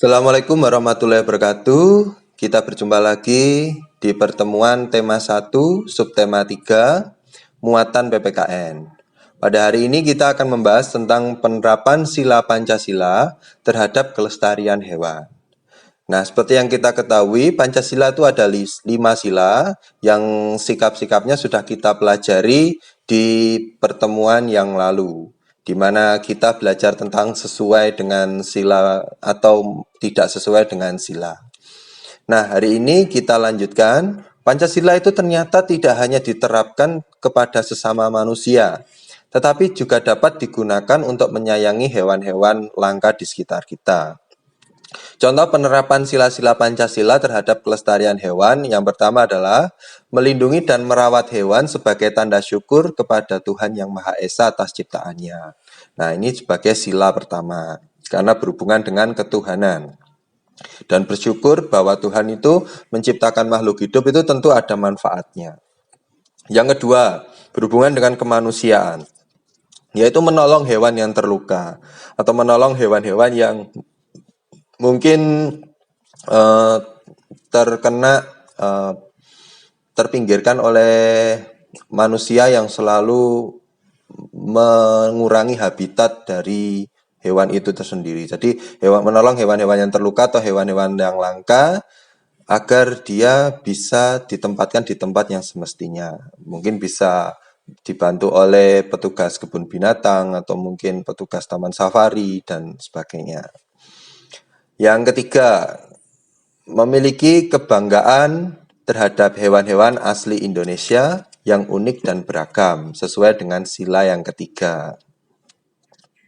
Assalamualaikum warahmatullahi wabarakatuh. Kita berjumpa lagi di pertemuan tema 1, subtema 3, muatan PPKN. Pada hari ini kita akan membahas tentang penerapan sila Pancasila terhadap kelestarian hewan. Nah, seperti yang kita ketahui, Pancasila itu ada 5 sila yang sikap-sikapnya sudah kita pelajari di pertemuan yang lalu, di mana kita belajar tentang sesuai dengan sila atau tidak sesuai dengan sila. Nah, hari ini kita lanjutkan. Pancasila itu ternyata tidak hanya diterapkan kepada sesama manusia, tetapi juga dapat digunakan untuk menyayangi hewan-hewan langka di sekitar kita. Contoh penerapan sila-sila Pancasila terhadap kelestarian hewan yang pertama adalah melindungi dan merawat hewan sebagai tanda syukur kepada Tuhan Yang Maha Esa atas ciptaannya. Nah, ini sebagai sila pertama, karena berhubungan dengan ketuhanan. Dan bersyukur bahwa Tuhan itu menciptakan makhluk hidup itu tentu ada manfaatnya. Yang kedua, berhubungan dengan kemanusiaan, yaitu menolong hewan yang terluka atau menolong hewan-hewan yang mungkin terpinggirkan oleh manusia yang selalu mengurangi habitat dari hewan itu tersendiri. Jadi menolong hewan-hewan yang terluka atau hewan-hewan yang langka agar dia bisa ditempatkan di tempat yang semestinya. Mungkin bisa dibantu oleh petugas kebun binatang atau mungkin petugas taman safari dan sebagainya. Yang ketiga, memiliki kebanggaan terhadap hewan-hewan asli Indonesia yang unik dan beragam, sesuai dengan sila yang ketiga,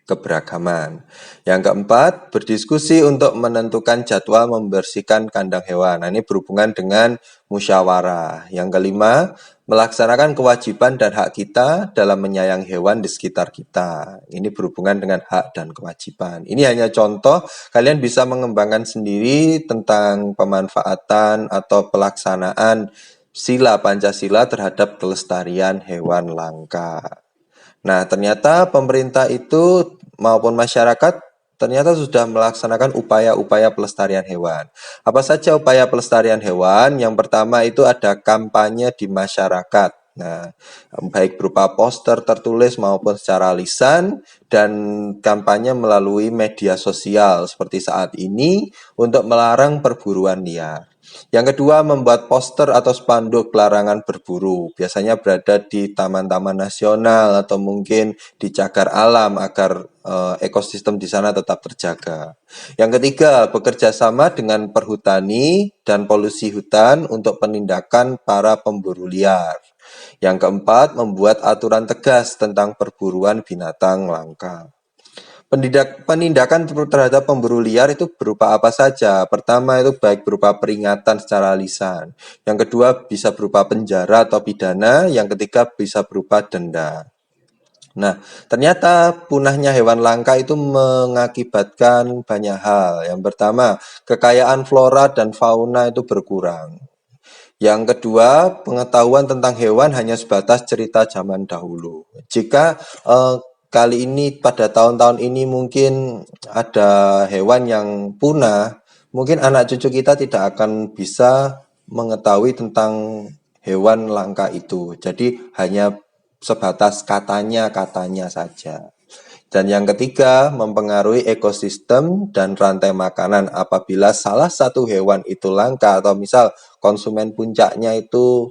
keberagaman. Yang keempat, berdiskusi untuk menentukan jadwal membersihkan kandang hewan. Nah, ini berhubungan dengan musyawarah. Yang kelima, melaksanakan kewajiban dan hak kita dalam menyayangi hewan di sekitar kita. Ini berhubungan dengan hak dan kewajiban. Ini hanya contoh, kalian bisa mengembangkan sendiri tentang pemanfaatan atau pelaksanaan sila Pancasila terhadap kelestarian hewan langka. Nah, ternyata pemerintah itu maupun masyarakat ternyata sudah melaksanakan upaya-upaya pelestarian hewan. Apa saja upaya pelestarian hewan? Yang pertama itu ada kampanye di masyarakat. Nah, baik berupa poster tertulis maupun secara lisan dan kampanye melalui media sosial seperti saat ini untuk melarang perburuan liar. Yang kedua, membuat poster atau spanduk larangan berburu. Biasanya berada di taman-taman nasional atau mungkin di cagar alam agar ekosistem di sana tetap terjaga. Yang ketiga, bekerja sama dengan perhutani dan polusi hutan untuk penindakan para pemburu liar. Yang keempat, membuat aturan tegas tentang perburuan binatang langka. Penindakan terhadap pemburu liar itu berupa apa saja? Pertama itu baik berupa peringatan secara lisan. Yang kedua bisa berupa penjara atau pidana. Yang ketiga bisa berupa denda. Nah, ternyata punahnya hewan langka itu mengakibatkan banyak hal. Yang pertama, kekayaan flora dan fauna itu berkurang. Yang kedua, pengetahuan tentang hewan hanya sebatas cerita zaman dahulu. Jika kali ini pada tahun-tahun ini mungkin ada hewan yang punah, mungkin anak cucu kita tidak akan bisa mengetahui tentang hewan langka itu. Jadi hanya sebatas katanya saja. Dan yang ketiga, mempengaruhi ekosistem dan rantai makanan apabila salah satu hewan itu langka atau misal konsumen puncaknya itu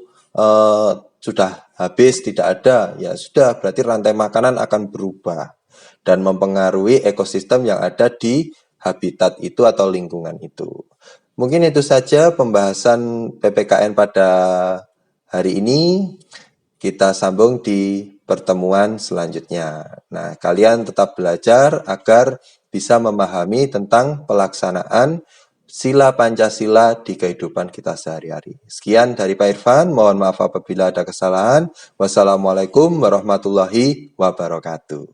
sudah habis, tidak ada, ya sudah, berarti rantai makanan akan berubah dan mempengaruhi ekosistem yang ada di habitat itu atau lingkungan itu. Mungkin itu saja pembahasan PPKN pada hari ini. Kita sambung di pertemuan selanjutnya. Nah, kalian tetap belajar agar bisa memahami tentang pelaksanaan sila Pancasila di kehidupan kita sehari-hari. Sekian dari Pak Irfan, mohon maaf apabila ada kesalahan. Wassalamualaikum warahmatullahi wabarakatuh.